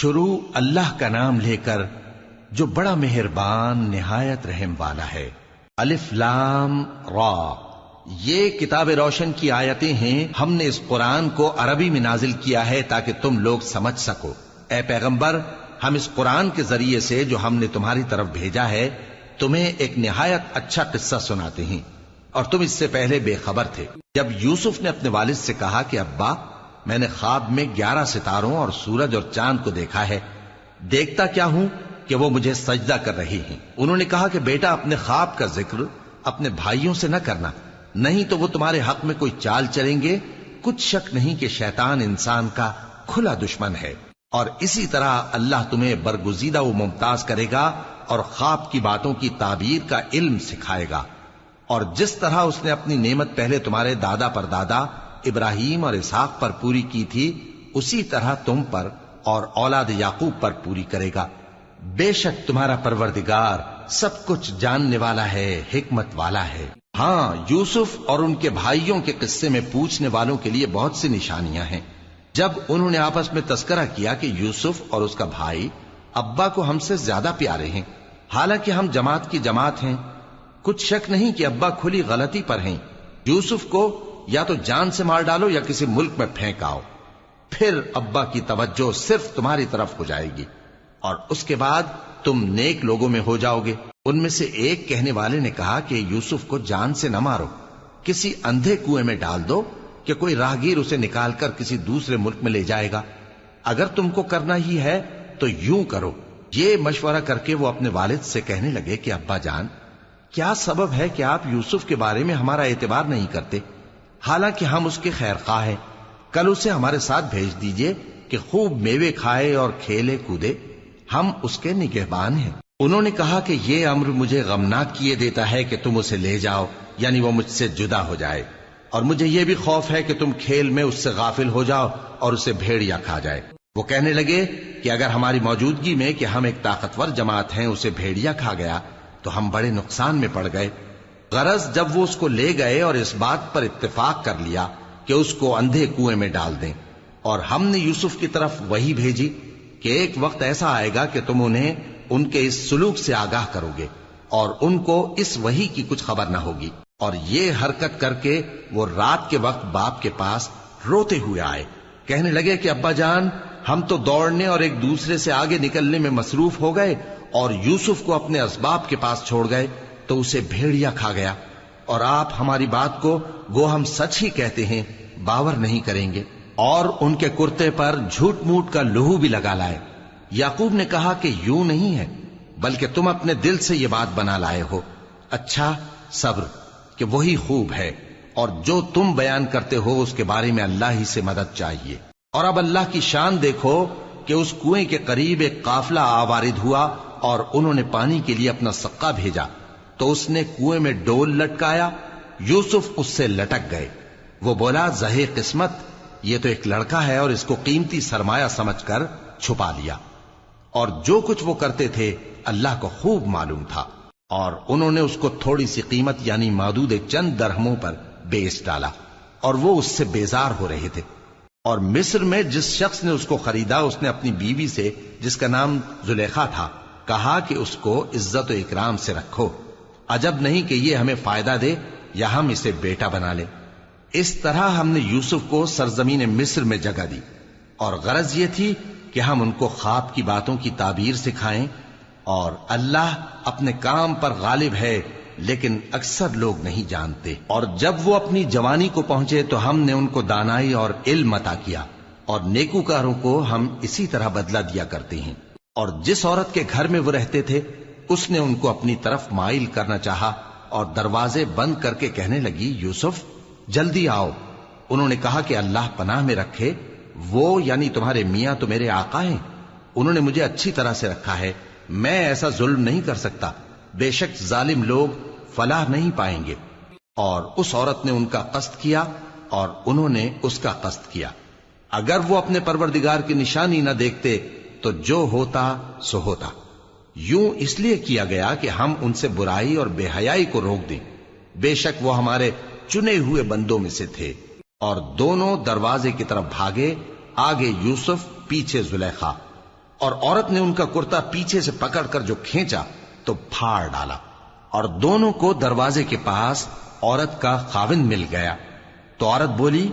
شروع اللہ کا نام لے کر جو بڑا مہربان نہایت رحم والا ہے۔ الف لام را، یہ کتاب روشن کی آیتیں ہیں۔ ہم نے اس قرآن کو عربی میں نازل کیا ہے تاکہ تم لوگ سمجھ سکو۔ اے پیغمبر، ہم اس قرآن کے ذریعے سے جو ہم نے تمہاری طرف بھیجا ہے تمہیں ایک نہایت اچھا قصہ سناتے ہیں، اور تم اس سے پہلے بے خبر تھے۔ جب یوسف نے اپنے والد سے کہا کہ ابا، میں نے خواب میں 11 ستاروں اور سورج اور چاند کو دیکھا ہے، دیکھتا کیا ہوں کہ وہ مجھے سجدہ کر رہی ہیں۔ انہوں نے کہا کہ بیٹا، اپنے خواب کا ذکر اپنے بھائیوں سے نہ کرنا، نہیں تو وہ تمہارے حق میں کوئی چال چلیں گے۔ کچھ شک نہیں کہ شیطان انسان کا کھلا دشمن ہے، اور اسی طرح اللہ تمہیں برگزیدہ و ممتاز کرے گا اور خواب کی باتوں کی تعبیر کا علم سکھائے گا، اور جس طرح اس نے اپنی نعمت پہلے تمہارے دادا پر دادا ابراہیم اور اسحاق پر پوری کی تھی، اسی طرح تم پر اور اولاد یعقوب پر پوری کرے گا۔ بے شک تمہارا پروردگار سب کچھ جاننے والا ہے، حکمت والا ہے۔ ہاں، یوسف اور ان کے بھائیوں کے قصے میں پوچھنے والوں کے لیے بہت سی نشانیاں ہیں۔ جب انہوں نے آپس میں تذکرہ کیا کہ یوسف اور اس کا بھائی ابا کو ہم سے زیادہ پیارے ہیں، حالانکہ ہم جماعت کی جماعت ہیں، کچھ شک نہیں کہ ابا کھلی غلطی پر ہیں۔ یوسف کو یا تو جان سے مار ڈالو یا کسی ملک میں پھینک آؤ، پھر ابا کی توجہ صرف تمہاری طرف ہو جائے گی، اور اس کے بعد تم نیک لوگوں میں ہو جاؤ گے۔ ان میں سے ایک کہنے والے نے کہا کہ یوسف کو جان سے نہ مارو، کسی اندھے کنویں میں ڈال دو کہ کوئی راہگیر اسے نکال کر کسی دوسرے ملک میں لے جائے گا۔ اگر تم کو کرنا ہی ہے تو یوں کرو۔ یہ مشورہ کر کے وہ اپنے والد سے کہنے لگے کہ ابا جان، کیا سبب ہے کہ آپ یوسف کے بارے میں ہمارا اعتبار نہیں کرتے، حالانکہ ہم اس کے خیر خواہ ہیں؟ کل اسے ہمارے ساتھ بھیج دیجئے کہ خوب میوے کھائے اور کھیلے کودے، ہم اس کے نگہبان ہیں۔ انہوں نے کہا کہ یہ امر مجھے غمناک کیے دیتا ہے کہ تم اسے لے جاؤ، یعنی وہ مجھ سے جدا ہو جائے، اور مجھے یہ بھی خوف ہے کہ تم کھیل میں اس سے غافل ہو جاؤ اور اسے بھیڑیا کھا جائے۔ وہ کہنے لگے کہ اگر ہماری موجودگی میں کہ ہم ایک طاقتور جماعت ہیں اسے بھیڑیا کھا گیا تو ہم بڑے نقصان میں پڑ گئے۔ غرض جب وہ اس کو لے گئے اور اس بات پر اتفاق کر لیا کہ اس کو اندھے کنویں میں ڈال دیں، اور ہم نے یوسف کی طرف وحی بھیجی کہ ایک وقت ایسا آئے گا کہ تم انہیں ان کے اس سلوک سے آگاہ کرو گے، اور ان کو اس وحی کی کچھ خبر نہ ہوگی۔ اور یہ حرکت کر کے وہ رات کے وقت باپ کے پاس روتے ہوئے آئے، کہنے لگے کہ ابا جان، ہم تو دوڑنے اور ایک دوسرے سے آگے نکلنے میں مصروف ہو گئے اور یوسف کو اپنے اسباب کے پاس چھوڑ گئے تو اسے بھیڑیا کھا گیا، اور آپ ہماری بات کو گو ہم سچ ہی کہتے ہیں باور نہیں کریں گے۔ اور ان کے کرتے پر جھوٹ موٹ کا لہو بھی لگا لائے۔ یعقوب نے کہا کہ یوں نہیں ہے، بلکہ تم اپنے دل سے یہ بات بنا لائے ہو۔ اچھا، صبر، کہ وہی خوب ہے، اور جو تم بیان کرتے ہو اس کے بارے میں اللہ ہی سے مدد چاہیے۔ اور اب اللہ کی شان دیکھو کہ اس کنویں کے قریب ایک قافلہ آوارد ہوا اور انہوں نے پانی کے لیے اپنا سقا بھیجا، تو اس نے کنویں میں ڈول لٹکایا، یوسف اس سے لٹک گئے۔ وہ بولا، زہے قسمت، یہ تو ایک لڑکا ہے، اور اس کو قیمتی سرمایہ سمجھ کر چھپا لیا۔ اور جو کچھ وہ کرتے تھے اللہ کو خوب معلوم تھا، اور انہوں نے اس کو تھوڑی سی قیمت یعنی مادود چند درہموں پر بیچ ڈالا، اور وہ اس سے بیزار ہو رہے تھے۔ اور مصر میں جس شخص نے اس کو خریدا اس نے اپنی بیوی سے، جس کا نام زلیخا تھا، کہا کہ اس کو عزت و اکرام سے رکھو، عجب نہیں کہ یہ ہمیں فائدہ دے یا ہم اسے بیٹا بنا لیں۔ اس طرح ہم نے یوسف کو سرزمین مصر میں جگہ دی، اور غرض یہ تھی کہ ہم ان کو خواب کی باتوں کی تعبیر سکھائیں، اور اللہ اپنے کام پر غالب ہے لیکن اکثر لوگ نہیں جانتے۔ اور جب وہ اپنی جوانی کو پہنچے تو ہم نے ان کو دانائی اور علم عطا کیا، اور نیکوکاروں کو ہم اسی طرح بدلہ دیا کرتے ہیں۔ اور جس عورت کے گھر میں وہ رہتے تھے اس نے ان کو اپنی طرف مائل کرنا چاہا، اور دروازے بند کر کے کہنے لگی، یوسف جلدی آؤ۔ انہوں نے کہا کہ اللہ پناہ میں رکھے، وہ یعنی تمہارے میاں تو میرے آقا ہیں، انہوں نے مجھے اچھی طرح سے رکھا ہے، میں ایسا ظلم نہیں کر سکتا، بے شک ظالم لوگ فلاح نہیں پائیں گے۔ اور اس عورت نے ان کا قصد کیا اور انہوں نے اس کا قصد کیا۔ اگر وہ اپنے پروردگار کی نشانی نہ دیکھتے تو جو ہوتا سو ہوتا۔ یوں اس لیے کیا گیا کہ ہم ان سے برائی اور بے حیائی کو روک دیں، بے شک وہ ہمارے چنے ہوئے بندوں میں سے تھے۔ اور دونوں دروازے کی طرف بھاگے، آگے یوسف پیچھے زلیخا، اور عورت نے ان کا کرتا پیچھے سے پکڑ کر جو کھینچا تو پھاڑ ڈالا، اور دونوں کو دروازے کے پاس عورت کا خاوند مل گیا۔ تو عورت بولی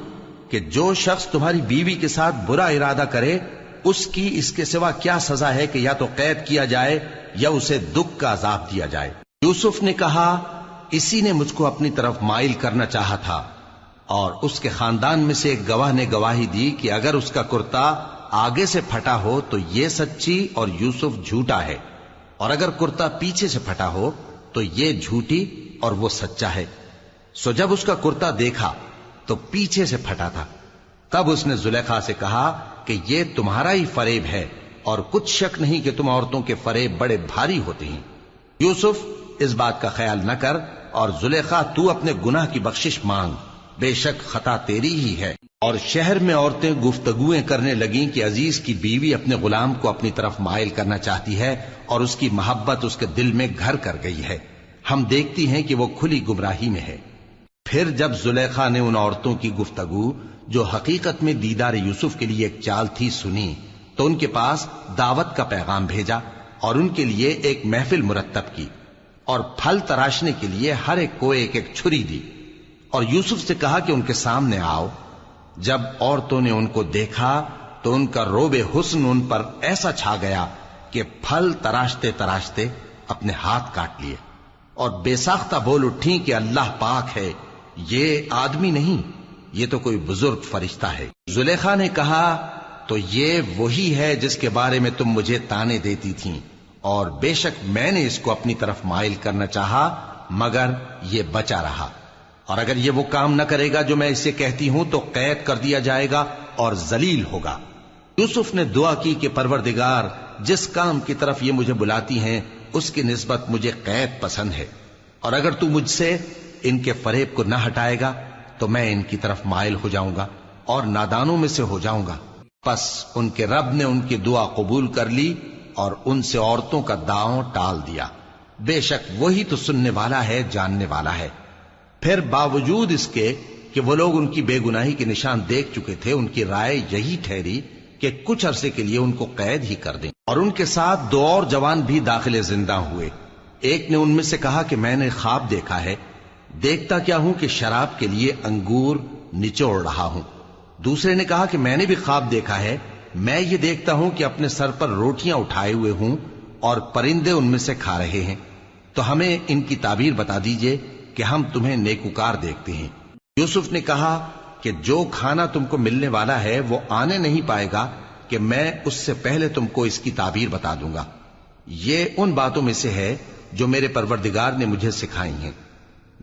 کہ جو شخص تمہاری بیوی کے ساتھ برا ارادہ کرے اس کی اس کے سوا کیا سزا ہے کہ یا تو قید کیا جائے یا اسے دکھ کا عذاب دیا جائے۔ یوسف نے کہا اسی نے مجھ کو اپنی طرف مائل کرنا چاہا تھا، اور اس کے خاندان میں سے ایک گواہ نے گواہی دی کہ اگر اس کا کرتا آگے سے پھٹا ہو تو یہ سچی اور یوسف جھوٹا ہے، اور اگر کرتا پیچھے سے پھٹا ہو تو یہ جھوٹی اور وہ سچا ہے۔ سو جب اس کا کرتا دیکھا تو پیچھے سے پھٹا تھا، تب اس نے زلیخا سے کہا کہ یہ تمہارا ہی فریب ہے، اور کچھ شک نہیں کہ تم عورتوں کے فریب بڑے بھاری ہوتے ہیں۔ یوسف اس بات کا خیال نہ کر، اور زلیخا تو اپنے گناہ کی بخشش مانگ، بے شک خطا تیری ہی ہے۔ اور شہر میں عورتیں گفتگویں کرنے لگیں کہ عزیز کی بیوی اپنے غلام کو اپنی طرف مائل کرنا چاہتی ہے، اور اس کی محبت اس کے دل میں گھر کر گئی ہے، ہم دیکھتی ہیں کہ وہ کھلی گمراہی میں ہے۔ پھر جب زلیخا نے ان عورتوں کی گفتگو جو حقیقت میں دیدار یوسف کے لیے ایک چال تھی سنی، تو ان کے پاس دعوت کا پیغام بھیجا اور ان کے لیے ایک محفل مرتب کی، اور پھل تراشنے کے لیے ہر ایک کو ایک ایک چھری دی، اور یوسف سے کہا کہ ان کے سامنے آؤ۔ جب عورتوں نے ان کو دیکھا تو ان کا روب حسن ان پر ایسا چھا گیا کہ پھل تراشتے تراشتے اپنے ہاتھ کاٹ لیے، اور بے ساختہ بول اٹھیں کہ اللہ پاک ہے، یہ آدمی نہیں، یہ تو کوئی بزرگ فرشتہ ہے۔ زلیخا نے کہا تو یہ وہی ہے جس کے بارے میں تم مجھے تانے دیتی تھیں، اور بے شک میں نے اس کو اپنی طرف مائل کرنا چاہا مگر یہ بچا رہا، اور اگر یہ وہ کام نہ کرے گا جو میں اسے کہتی ہوں تو قید کر دیا جائے گا اور ذلیل ہوگا۔ یوسف نے دعا کی کہ پروردگار جس کام کی طرف یہ مجھے بلاتی ہیں اس کی نسبت مجھے قید پسند ہے، اور اگر تو مجھ سے ان کے فریب کو نہ ہٹائے گا تو میں ان کی طرف مائل ہو جاؤں گا اور نادانوں میں سے ہو جاؤں گا۔ پس ان کے رب نے ان کی دعا قبول کر لی اور ان سے عورتوں کا داؤں ٹال دیا، بے شک وہی تو سننے والا ہے، جاننے والا ہے۔ پھر باوجود اس کے کہ وہ لوگ ان کی بے گناہی کے نشان دیکھ چکے تھے، ان کی رائے یہی ٹھہری کہ کچھ عرصے کے لیے ان کو قید ہی کر دیں، اور ان کے ساتھ دو اور جوان بھی داخل زندہ ہوئے۔ ایک نے ان میں سے کہا کہ میں نے خواب دیکھا ہے، دیکھتا کیا ہوں کہ شراب کے لیے انگور نچوڑ رہا ہوں۔ دوسرے نے کہا کہ میں نے بھی خواب دیکھا ہے، میں یہ دیکھتا ہوں کہ اپنے سر پر روٹیاں اٹھائے ہوئے ہوں اور پرندے ان میں سے کھا رہے ہیں، تو ہمیں ان کی تعبیر بتا دیجئے کہ ہم تمہیں نیکوکار دیکھتے ہیں۔ یوسف نے کہا کہ جو کھانا تم کو ملنے والا ہے وہ آنے نہیں پائے گا کہ میں اس سے پہلے تم کو اس کی تعبیر بتا دوں گا۔ یہ ان باتوں میں سے ہے جو میرے پروردگار نے مجھے سکھائی ہیں۔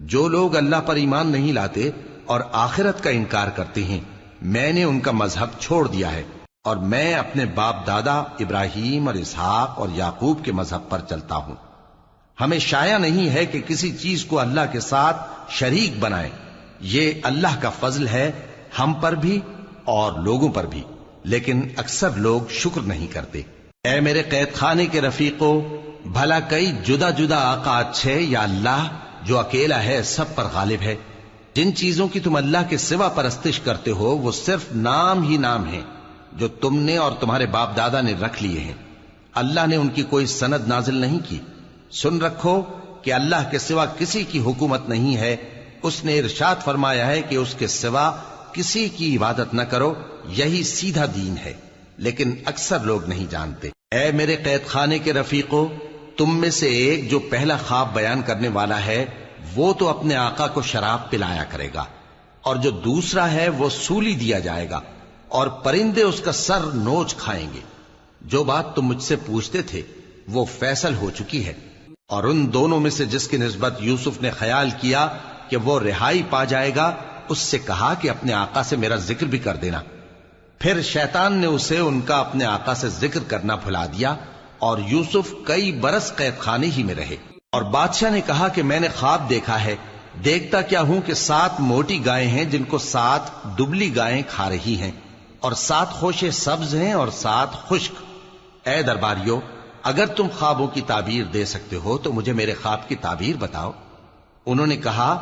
جو لوگ اللہ پر ایمان نہیں لاتے اور آخرت کا انکار کرتے ہیں، میں نے ان کا مذہب چھوڑ دیا ہے، اور میں اپنے باپ دادا ابراہیم اور اسحاق اور یعقوب کے مذہب پر چلتا ہوں۔ ہمیں شایع نہیں ہے کہ کسی چیز کو اللہ کے ساتھ شریک بنائیں، یہ اللہ کا فضل ہے ہم پر بھی اور لوگوں پر بھی، لیکن اکثر لوگ شکر نہیں کرتے۔ اے میرے قید خانے کے رفیقو، بھلا کئی جدا جدا آقا اچھے یا اللہ جو اکیلا ہے سب پر غالب ہے؟ جن چیزوں کی تم اللہ کے سوا پرستش کرتے ہو وہ صرف نام ہی نام ہیں جو تم نے اور تمہارے باپ دادا نے رکھ لیے ہیں، اللہ نے ان کی کوئی سند نازل نہیں کی۔ سن رکھو کہ اللہ کے سوا کسی کی حکومت نہیں ہے، اس نے ارشاد فرمایا ہے کہ اس کے سوا کسی کی عبادت نہ کرو، یہی سیدھا دین ہے، لیکن اکثر لوگ نہیں جانتے۔ اے میرے قید خانے کے رفیقو، تم میں سے ایک جو پہلا خواب بیان کرنے والا ہے وہ تو اپنے آقا کو شراب پلایا کرے گا، اور جو دوسرا ہے وہ سولی دیا جائے گا، اور پرندے اس کا سر نوچ کھائیں گے۔ جو بات تم مجھ سے پوچھتے تھے وہ فیصل ہو چکی ہے، اور ان دونوں میں سے جس کی نسبت یوسف نے خیال کیا کہ وہ رہائی پا جائے گا، اس سے کہا کہ اپنے آقا سے میرا ذکر بھی کر دینا۔ پھر شیطان نے اسے ان کا اپنے آقا سے ذکر کرنا بھلا دیا، اور یوسف کئی برس قید خانے ہی میں رہے۔ اور بادشاہ نے کہا کہ میں نے خواب دیکھا ہے، دیکھتا کیا ہوں کہ 7 موٹی گائیں ہیں جن کو 7 دبلی گائیں کھا رہی ہیں، اور 7 خوشے سبز ہیں اور 7 خشک۔ اے درباریو، اگر تم خوابوں کی تعبیر دے سکتے ہو تو مجھے میرے خواب کی تعبیر بتاؤ۔ انہوں نے کہا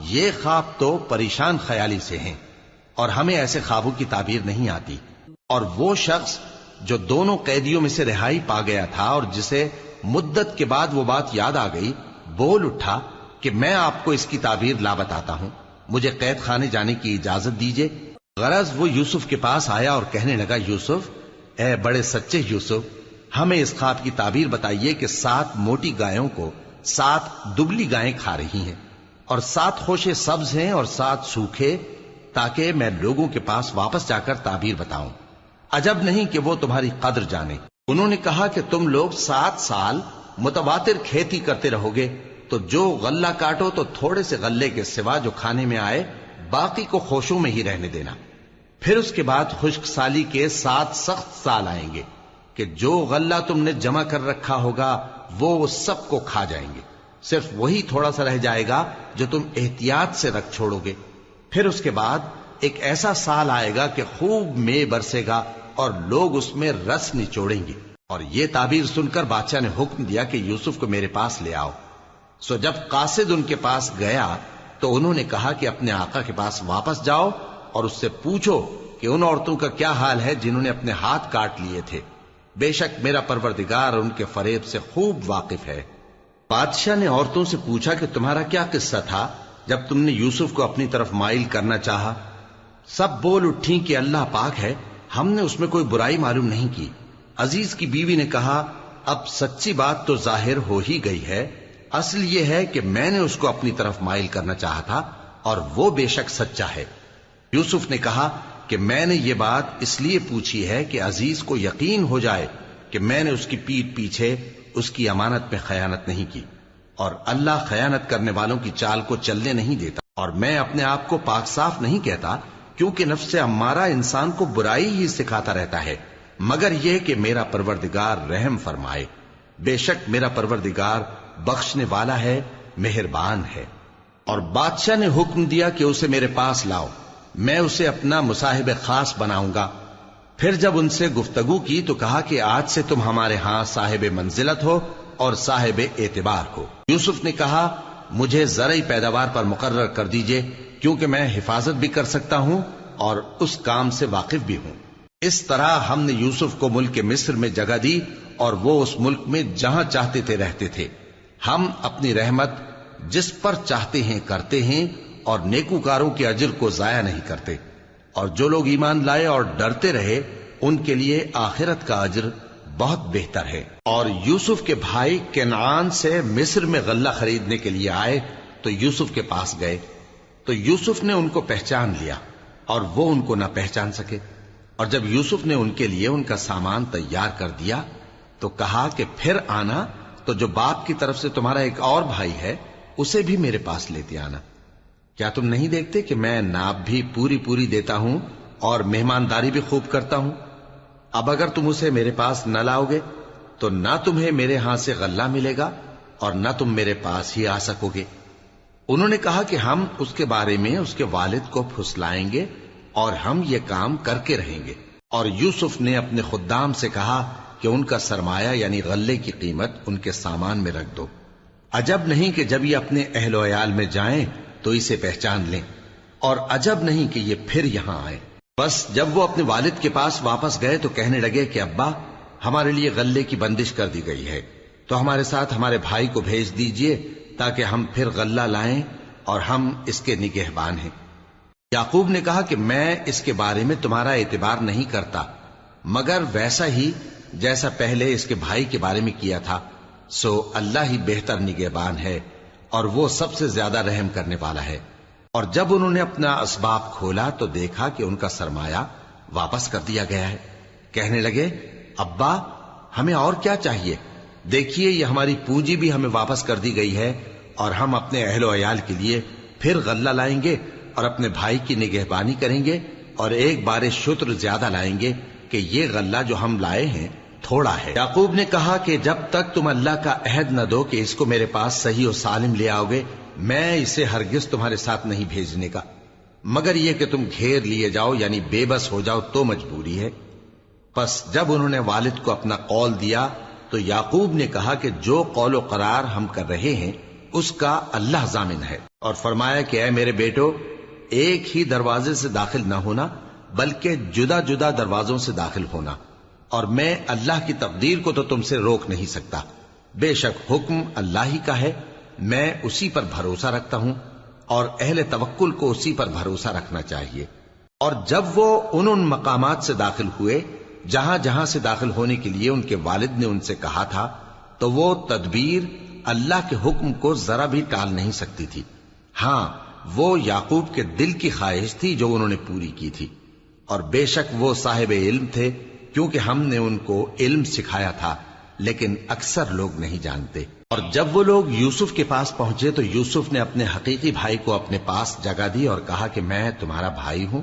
یہ خواب تو پریشان خیالی سے ہیں، اور ہمیں ایسے خوابوں کی تعبیر نہیں آتی۔ اور وہ شخص جو دونوں قیدیوں میں سے رہائی پا گیا تھا اور جسے مدت کے بعد وہ بات یاد آ گئی، بول اٹھا کہ میں آپ کو اس کی تعبیر لا بتاتا ہوں، مجھے قید خانے جانے کی اجازت دیجیے۔ غرض وہ یوسف کے پاس آیا اور کہنے لگا، یوسف، اے بڑے سچے یوسف، ہمیں اس خواب کی تعبیر بتائیے کہ 7 موٹی گایوں کو 7 دبلی گائیں کھا رہی ہیں، اور 7 خوشے سبز ہیں اور 7 سوکھے، تاکہ میں لوگوں کے پاس واپس جا کر تعبیر بتاؤں۔ عجب نہیں کہ وہ تمہاری قدر جانے۔ انہوں نے کہا کہ تم لوگ 7 سال متواتر کھیتی کرتے رہو گے، تو جو غلہ کاٹو تو تھوڑے سے غلے کے سوا جو کھانے میں آئے باقی کو خوشوں میں ہی رہنے دینا۔ پھر اس کے بعد خشک سالی کے 7 سخت سال آئیں گے کہ جو غلہ تم نے جمع کر رکھا ہوگا وہ سب کو کھا جائیں گے، صرف وہی تھوڑا سا رہ جائے گا جو تم احتیاط سے رکھ چھوڑو گے۔ پھر اس کے بعد ایک ایسا سال آئے گا کہ خوب مے برسے گا اور لوگ اس میں رس نچوڑیں گے۔ اور یہ تعبیر سن کر بادشاہ نے حکم دیا کہ یوسف کو میرے پاس لے آؤ۔ سو جب قاصد ان کے پاس گیا تو انہوں نے کہا کہ اپنے آقا کے پاس واپس جاؤ اور اس سے پوچھو کہ ان عورتوں کا کیا حال ہے جنہوں نے اپنے ہاتھ کاٹ لیے تھے، بے شک میرا پروردگار ان کے فریب سے خوب واقف ہے۔ بادشاہ نے عورتوں سے پوچھا کہ تمہارا کیا قصہ تھا جب تم نے یوسف کو اپنی طرف مائل کرنا چاہا؟ سب بول اٹھیں کہ اللہ پاک ہے، ہم نے اس میں کوئی برائی معلوم نہیں کی۔ عزیز کی بیوی نے کہا، اب سچی بات تو ظاہر ہو ہی گئی ہے، اصل یہ ہے کہ میں نے اس کو اپنی طرف مائل کرنا چاہا تھا اور وہ بے شک سچا ہے۔ یوسف نے کہا کہ میں نے یہ بات اس لیے پوچھی ہے کہ عزیز کو یقین ہو جائے کہ میں نے اس کی پیٹھ پیچھے اس کی امانت میں خیانت نہیں کی، اور اللہ خیانت کرنے والوں کی چال کو چلنے نہیں دیتا، اور میں اپنے آپ کو پاک صاف نہیں کہتا، کیونکہ نفس امارہ انسان کو برائی ہی سکھاتا رہتا ہے، مگر یہ کہ میرا پروردگار رحم فرمائے، بے شک میرا پروردگار بخشنے والا ہے، مہربان ہے۔ اور بادشاہ نے حکم دیا کہ اسے میرے پاس لاؤ، میں اسے اپنا مصاحب خاص بناؤں گا۔ پھر جب ان سے گفتگو کی تو کہا کہ آج سے تم ہمارے ہاں صاحب منزلت ہو اور صاحب اعتبار ہو۔ یوسف نے کہا، مجھے زرعی پیداوار پر مقرر کر دیجئے، کیونکہ میں حفاظت بھی کر سکتا ہوں اور اس کام سے واقف بھی ہوں۔ اس طرح ہم نے یوسف کو ملک مصر میں جگہ دی اور وہ اس ملک میں جہاں چاہتے تھے رہتے تھے۔ ہم اپنی رحمت جس پر چاہتے ہیں کرتے ہیں اور نیکوکاروں کے اجر کو ضائع نہیں کرتے، اور جو لوگ ایمان لائے اور ڈرتے رہے ان کے لیے آخرت کا اجر بہت بہتر ہے۔ اور یوسف کے بھائی کنعان سے مصر میں غلہ خریدنے کے لیے آئے تو یوسف کے پاس گئے، تو یوسف نے ان کو پہچان لیا اور وہ ان کو نہ پہچان سکے۔ اور جب یوسف نے ان کے لیے ان کا سامان تیار کر دیا تو کہا کہ پھر آنا تو جو باپ کی طرف سے تمہارا ایک اور بھائی ہے اسے بھی میرے پاس لیتے آنا۔ کیا تم نہیں دیکھتے کہ میں ناب بھی پوری پوری دیتا ہوں اور مہمانداری بھی خوب کرتا ہوں؟ اب اگر تم اسے میرے پاس نہ لاؤ گے تو نہ تمہیں میرے ہاں سے غلہ ملے گا اور نہ تم میرے پاس ہی آ سکو گے۔ انہوں نے کہا کہ ہم اس کے بارے میں اس کے والد کو پھسلائیں گے اور ہم یہ کام کر کے رہیں گے۔ اور یوسف نے اپنے خدام سے کہا کہ ان کا سرمایہ یعنی غلے کی قیمت ان کے سامان میں رکھ دو۔ عجب نہیں کہ جب یہ اپنے اہل و عیال میں جائیں تو اسے پہچان لیں، اور عجب نہیں کہ یہ پھر یہاں آئے۔ بس جب وہ اپنے والد کے پاس واپس گئے تو کہنے لگے کہ ابا، ہمارے لیے غلے کی بندش کر دی گئی ہے، تو ہمارے ساتھ ہمارے بھائی کو بھیج دیجئے تاکہ ہم پھر غلہ لائیں اور ہم اس کے نگہبان ہیں۔ یعقوب نے کہا کہ میں اس کے بارے میں تمہارا اعتبار نہیں کرتا، مگر ویسا ہی جیسا پہلے اس کے بھائی کے بارے میں کیا تھا، سو اللہ ہی بہتر نگہبان ہے اور وہ سب سے زیادہ رحم کرنے والا ہے۔ اور جب انہوں نے اپنا اسباب کھولا تو دیکھا کہ ان کا سرمایہ واپس کر دیا گیا ہے۔ کہنے لگے، ابا ہمیں اور کیا چاہیے؟ دیکھیے یہ ہماری پونجی بھی ہمیں واپس کر دی گئی ہے، اور ہم اپنے اہل و عیال کے لیے پھر غلہ لائیں گے اور اپنے بھائی کی نگہبانی کریں گے، اور ایک بار شتر زیادہ لائیں گے کہ یہ غلہ جو ہم لائے ہیں تھوڑا ہے۔ یعقوب نے کہا کہ جب تک تم اللہ کا عہد نہ دو کہ اس کو میرے پاس صحیح و سالم لے آؤ گے، میں اسے ہرگز تمہارے ساتھ نہیں بھیجنے کا، مگر یہ کہ تم گھیر لیے جاؤ یعنی بے بس ہو جاؤ تو مجبوری ہے۔ پس جب انہوں نے والد کو اپنا قول دیا تو یعقوب نے کہا کہ جو قول و قرار ہم کر رہے ہیں اس کا اللہ ضامن ہے، اور فرمایا کہ اے میرے بیٹو، ایک ہی دروازے سے داخل نہ ہونا بلکہ جدا جدا دروازوں سے داخل ہونا، اور میں اللہ کی تقدیر کو تو تم سے روک نہیں سکتا. بے شک حکم اللہ ہی کا ہے، میں اسی پر بھروسہ رکھتا ہوں، اور اہل توکل کو اسی پر بھروسہ رکھنا چاہیے. اور جب وہ ان مقامات سے داخل ہوئے جہاں جہاں سے داخل ہونے کے لیے ان کے والد نے ان سے کہا تھا، تو وہ تدبیر اللہ کے حکم کو ذرا بھی ٹال نہیں سکتی تھی. ہاں، وہ یعقوب کے دل کی خواہش تھی جو انہوں نے پوری کی تھی. اور بے شک وہ صاحب علم تھے، کیونکہ ہم نے ان کو علم سکھایا تھا، لیکن اکثر لوگ نہیں جانتے. اور جب وہ لوگ یوسف کے پاس پہنچے تو یوسف نے اپنے حقیقی بھائی کو اپنے پاس جگہ دی اور کہا کہ میں تمہارا بھائی ہوں،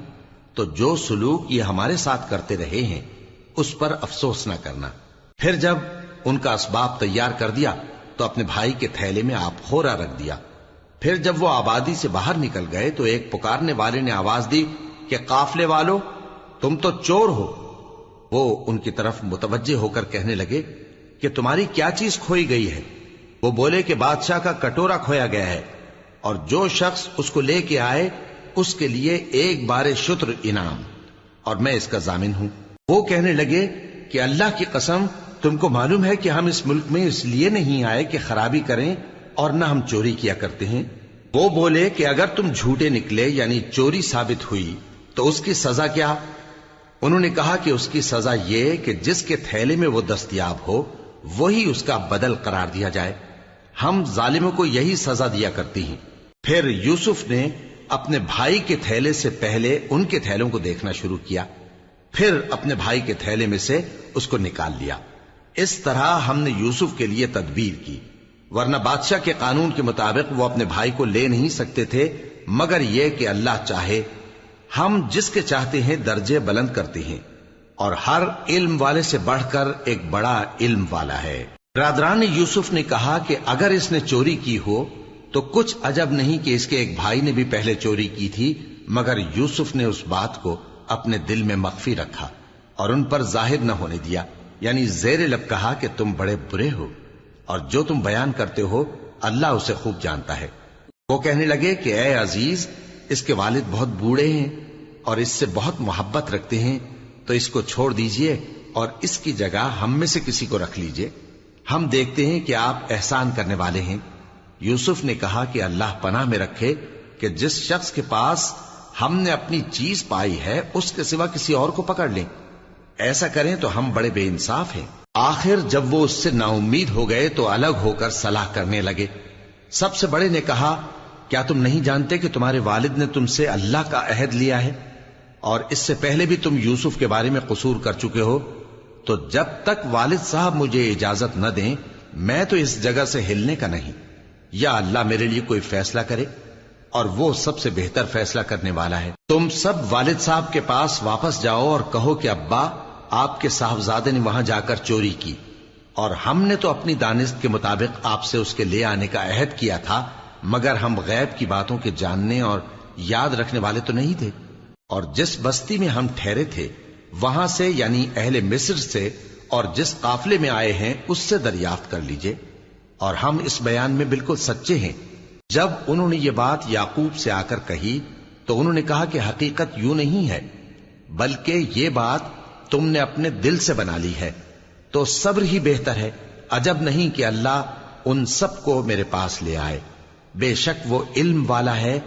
تو جو سلوک یہ ہمارے ساتھ کرتے رہے ہیں اس پر افسوس نہ کرنا. پھر جب ان کا اسباب تیار کر دیا تو اپنے بھائی کے تھیلے میں آپ خورا رکھ دیا. پھر جب وہ آبادی سے باہر نکل گئے تو ایک پکارنے والے نے آواز دی کہ قافلے والو، تم تو چور ہو. وہ ان کی طرف متوجہ ہو کر کہنے لگے کہ تمہاری کیا چیز کھوئی گئی ہے؟ وہ بولے کہ بادشاہ کا کٹورا کھویا گیا ہے، اور جو شخص اس کو لے کے آئے اس کے لیے ایک بار شتر انعام، اور میں اس کا ضامن ہوں. وہ کہنے لگے کہ اللہ کی قسم، تم کو معلوم ہے کہ ہم اس ملک میں اس لیے نہیں آئے کہ خرابی کریں اور نہ ہم چوری کیا کرتے ہیں. وہ بولے کہ اگر تم جھوٹے نکلے یعنی چوری ثابت ہوئی تو اس کی سزا کیا؟ انہوں نے کہا کہ اس کی سزا یہ کہ جس کے تھیلے میں وہ دستیاب ہو وہی اس کا بدل قرار دیا جائے. ہم ظالموں کو یہی سزا دیا کرتی ہیں. پھر یوسف نے اپنے بھائی کے تھیلے سے پہلے ان کے تھیلوں کو دیکھنا شروع کیا، پھر اپنے بھائی کے تھیلے میں سے اس کو نکال لیا. اس طرح ہم نے یوسف کے لیے تدبیر کی، ورنہ بادشاہ کے قانون کے مطابق وہ اپنے بھائی کو لے نہیں سکتے تھے مگر یہ کہ اللہ چاہے. ہم جس کے چاہتے ہیں درجے بلند کرتے ہیں، اور ہر علم والے سے بڑھ کر ایک بڑا علم والا ہے. برادران یوسف نے کہا کہ اگر اس نے چوری کی ہو تو کچھ عجب نہیں کہ اس کے ایک بھائی نے بھی پہلے چوری کی تھی، مگر یوسف نے اس بات کو اپنے دل میں مخفی رکھا اور ان پر ظاہر نہ ہونے دیا، یعنی زیر لب کہا کہ تم بڑے برے ہو، اور جو تم بیان کرتے ہو اللہ اسے خوب جانتا ہے. وہ کہنے لگے کہ اے عزیز، اس کے والد بہت بوڑھے ہیں اور اس سے بہت محبت رکھتے ہیں، تو اس کو چھوڑ دیجئے اور اس کی جگہ ہم میں سے کسی کو رکھ لیجئے، ہم دیکھتے ہیں کہ آپ احسان کرنے والے ہیں. یوسف نے کہا کہ اللہ پناہ میں رکھے کہ جس شخص کے پاس ہم نے اپنی چیز پائی ہے اس کے سوا کسی اور کو پکڑ لیں، ایسا کریں تو ہم بڑے بے انصاف ہیں. آخر جب وہ اس سے نا امید ہو گئے تو الگ ہو کر صلاح کرنے لگے. سب سے بڑے نے کہا کیا تم نہیں جانتے کہ تمہارے والد نے تم سے اللہ کا عہد لیا ہے، اور اس سے پہلے بھی تم یوسف کے بارے میں قصور کر چکے ہو، تو جب تک والد صاحب مجھے اجازت نہ دیں میں تو اس جگہ سے ہلنے کا نہیں. یا اللہ میرے لیے کوئی فیصلہ کرے، اور وہ سب سے بہتر فیصلہ کرنے والا ہے. تم سب والد صاحب کے پاس واپس جاؤ اور کہو کہ ابا، آپ کے صاحبزادے نے وہاں جا کر چوری کی، اور ہم نے تو اپنی دانست کے مطابق آپ سے اس کے لے آنے کا عہد کیا تھا، مگر ہم غیب کی باتوں کے جاننے اور یاد رکھنے والے تو نہیں تھے. اور جس بستی میں ہم ٹھہرے تھے وہاں سے یعنی اہل مصر سے اور جس قافلے میں آئے ہیں اس سے دریافت کر لیجئے، اور ہم اس بیان میں بالکل سچے ہیں. جب انہوں نے یہ بات یعقوب سے آ کر کہی تو انہوں نے کہا کہ حقیقت یوں نہیں ہے، بلکہ یہ بات تم نے اپنے دل سے بنا لی ہے، تو صبر ہی بہتر ہے. عجب نہیں کہ اللہ ان سب کو میرے پاس لے آئے، بے شک وہ علم والا ہے،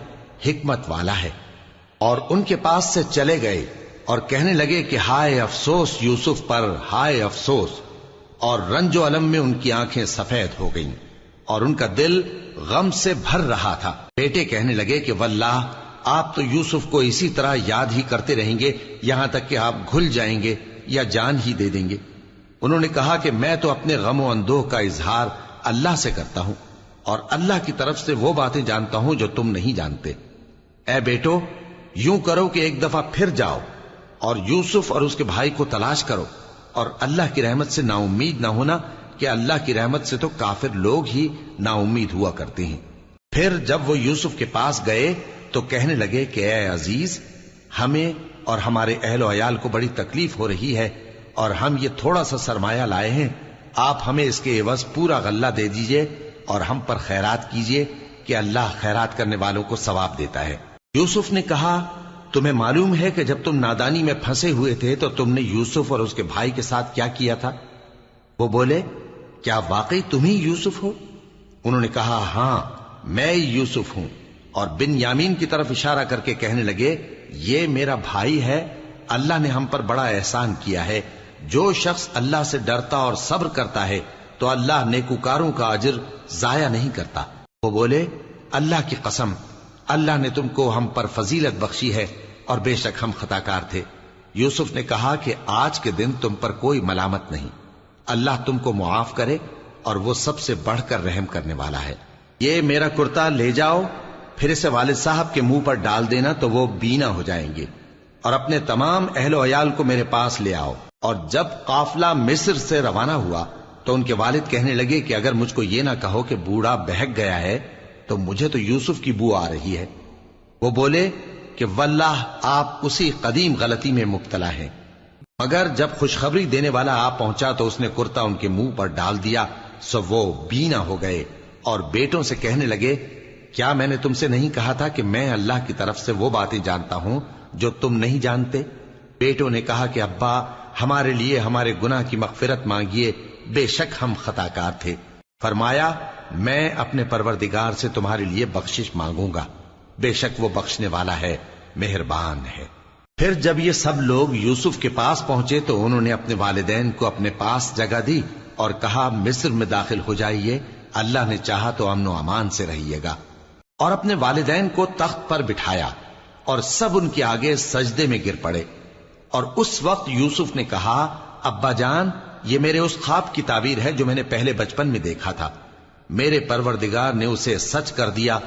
حکمت والا ہے. اور ان کے پاس سے چلے گئے اور کہنے لگے کہ ہائے افسوس یوسف پر، ہائے افسوس. اور رنج و الم میں ان کی آنکھیں سفید ہو گئیں اور ان کا دل غم سے بھر رہا تھا. بیٹے کہنے لگے کہ واللہ آپ تو یوسف کو اسی طرح یاد ہی کرتے رہیں گے یہاں تک کہ آپ گھل جائیں گے یا جان ہی دے دیں گے. انہوں نے کہا کہ میں تو اپنے غم و اندوہ کا اظہار اللہ سے کرتا ہوں، اور اللہ کی طرف سے وہ باتیں جانتا ہوں جو تم نہیں جانتے. اے بیٹو، یوں کرو کہ ایک دفعہ پھر جاؤ اور یوسف اور اس کے بھائی کو تلاش کرو، اور اللہ کی رحمت سے نا امید نہ ہونا کہ اللہ کی رحمت سے تو کافر لوگ ہی نا امید ہوا کرتے ہیں. پھر جب وہ یوسف کے پاس گئے تو کہنے لگے کہ اے عزیز، ہمیں اور ہمارے اہل و عیال کو بڑی تکلیف ہو رہی ہے، اور ہم یہ تھوڑا سا سرمایہ لائے ہیں، آپ ہمیں اس کے عوض پورا غلہ دے دیجئے اور ہم پر خیرات کیجئے کہ اللہ خیرات کرنے والوں کو ثواب دیتا ہے. یوسف نے کہا تمہیں معلوم ہے کہ جب تم نادانی میں پھنسے ہوئے تھے تو تم نے یوسف اور اس کے بھائی کے ساتھ کیا کیا تھا؟ وہ بولے کیا واقعی تم ہی یوسف ہو؟ انہوں نے کہا ہاں میں یوسف ہوں، اور بن یامین کی طرف اشارہ کر کے کہنے لگے یہ میرا بھائی ہے، اللہ نے ہم پر بڑا احسان کیا ہے، جو شخص اللہ سے ڈرتا اور صبر کرتا ہے تو اللہ نیکوکاروں کا اجر ضائع نہیں کرتا۔ وہ بولے اللہ کی قسم اللہ نے تم کو ہم پر فضیلت بخشی ہے اور بے شک ہم خطا کار تھے۔ یوسف نے کہا کہ آج کے دن تم پر کوئی ملامت نہیں، اللہ تم کو معاف کرے اور وہ سب سے بڑھ کر رحم کرنے والا ہے۔ یہ میرا کرتا لے جاؤ، پھر اسے والد صاحب کے منہ پر ڈال دینا تو وہ بینا ہو جائیں گے، اور اپنے تمام اہل و عیال کو میرے پاس لے آؤ۔ اور جب قافلہ مصر سے روانہ ہوا تو ان کے والد کہنے لگے کہ اگر مجھ کو یہ نہ کہو کہ بوڑھا بہک گیا ہے تو مجھے تو یوسف کی بو آ رہی ہے۔ وہ بولے کہ واللہ آپ اسی قدیم غلطی میں مبتلا ہیں۔ مگر جب خوشخبری دینے والا آپ پہنچا تو اس نے کرتا ان کے منہ پر ڈال دیا، سو وہ بینا ہو گئے اور بیٹوں سے کہنے لگے کیا میں نے تم سے نہیں کہا تھا کہ میں اللہ کی طرف سے وہ باتیں جانتا ہوں جو تم نہیں جانتے؟ بیٹوں نے کہا کہ ابا ہمارے لیے ہمارے گناہ کی مغفرت مانگیے، بے شک ہم خطا کار تھے۔ فرمایا میں اپنے پروردگار سے تمہارے لیے بخشش مانگوں گا، بے شک وہ بخشنے والا ہے، مہربان ہے۔ پھر جب یہ سب لوگ یوسف کے پاس پہنچے تو انہوں نے اپنے والدین کو اپنے پاس جگہ دی اور کہا مصر میں داخل ہو جائیے، اللہ نے چاہا تو امن و امان سے رہیے گا۔ اور اپنے والدین کو تخت پر بٹھایا اور سب ان کے آگے سجدے میں گر پڑے۔ اور اس وقت یوسف نے کہا ابا جان یہ میرے اس خواب کی تعبیر ہے جو میں نے پہلے بچپن میں دیکھا تھا، میرے پروردگار نے اسے سچ کر دیا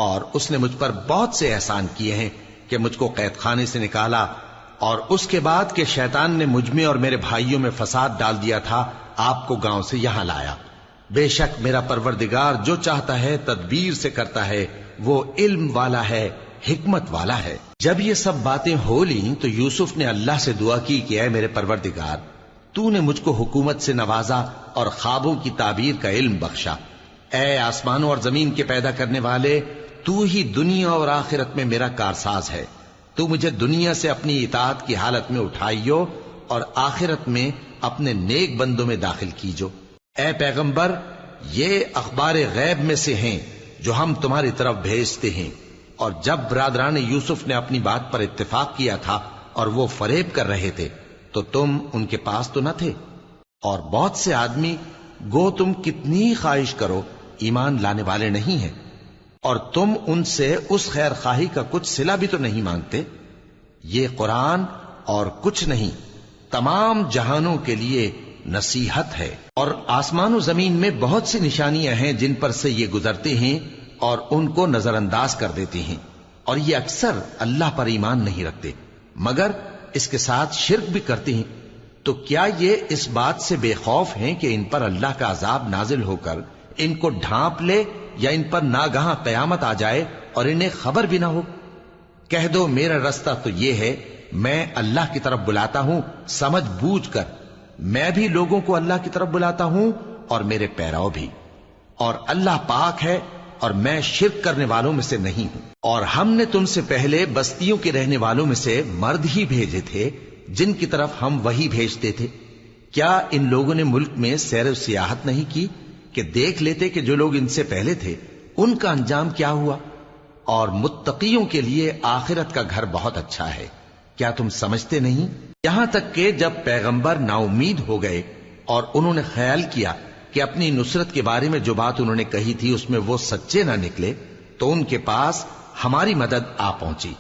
اور اس نے مجھ پر بہت سے احسان کیے ہیں کہ مجھ کو قید خانے سے نکالا، اور اس کے بعد کہ شیطان نے مجھ میں اور میرے بھائیوں میں فساد ڈال دیا تھا آپ کو گاؤں سے یہاں لایا۔ بے شک میرا پروردگار جو چاہتا ہے تدبیر سے کرتا ہے، وہ علم والا ہے، حکمت والا ہے۔ جب یہ سب باتیں ہو لیں تو یوسف نے اللہ سے دعا کی کہ اے میرے پروردگار تو نے مجھ کو حکومت سے نوازا اور خوابوں کی تعبیر کا علم بخشا۔ اے آسمانوں اور زمین کے پیدا کرنے والے، تو ہی دنیا اور آخرت میں میرا کارساز ہے، تو مجھے دنیا سے اپنی اطاعت کی حالت میں اٹھائیو اور آخرت میں اپنے نیک بندوں میں داخل کیجو۔ اے پیغمبر یہ اخبار غیب میں سے ہیں جو ہم تمہاری طرف بھیجتے ہیں۔ اور جب برادران یوسف نے اپنی بات پر اتفاق کیا تھا اور وہ فریب کر رہے تھے تو تم ان کے پاس تو نہ تھے، اور بہت سے آدمی گو تم کتنی خواہش کرو ایمان لانے والے نہیں ہیں، اور تم ان سے اس خیر خواہی کا کچھ صلہ بھی تو نہیں مانگتے۔ یہ قرآن اور کچھ نہیں تمام جہانوں کے لیے نصیحت ہے، اور آسمان و زمین میں بہت سی نشانیاں ہیں جن پر سے یہ گزرتے ہیں اور ان کو نظر انداز کر دیتے ہیں، اور یہ اکثر اللہ پر ایمان نہیں رکھتے مگر اس کے ساتھ شرک بھی کرتے ہیں۔ تو کیا یہ اس بات سے بے خوف ہیں کہ ان پر اللہ کا عذاب نازل ہو کر ان کو ڈھانپ لے، یا ان پر ناگہاں قیامت آ جائے اور انہیں خبر بھی نہ ہو؟ کہہ دو میرا رستہ تو یہ ہے، میں اللہ کی طرف بلاتا ہوں سمجھ بوجھ کر، میں بھی لوگوں کو اللہ کی طرف بلاتا ہوں اور میرے پیراؤ بھی، اور اللہ پاک ہے اور میں شرک کرنے والوں میں سے نہیں ہوں۔ اور ہم نے تم سے پہلے بستیوں کے رہنے والوں میں سے مرد ہی بھیجے تھے جن کی طرف ہم وہی بھیجتے تھے۔ کیا ان لوگوں نے ملک میں سیر و سیاحت نہیں کی کہ دیکھ لیتے کہ جو لوگ ان سے پہلے تھے ان کا انجام کیا ہوا؟ اور متقیوں کے لیے آخرت کا گھر بہت اچھا ہے، کیا تم سمجھتے نہیں؟ یہاں تک کہ جب پیغمبر نا امید ہو گئے اور انہوں نے خیال کیا کہ اپنی نصرت کے بارے میں جو بات انہوں نے کہی تھی اس میں وہ سچے نہ نکلے، تو ان کے پاس ہماری مدد آ پہنچی،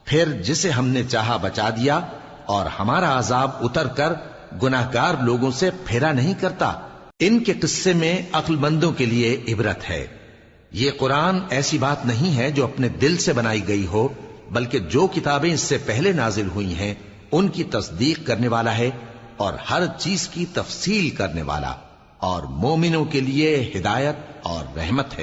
پھر جسے ہم نے چاہا بچا دیا، اور ہمارا عذاب اتر کر گناہگار لوگوں سے پھیرا نہیں کرتا۔ ان کے قصے میں عقل مندوں کے لیے عبرت ہے۔ یہ قرآن ایسی بات نہیں ہے جو اپنے دل سے بنائی گئی ہو، بلکہ جو کتابیں اس سے پہلے نازل ہوئی ہیں ان کی تصدیق کرنے والا ہے اور ہر چیز کی تفصیل کرنے والا، اور مومنوں کے لیے ہدایت اور رحمت ہے۔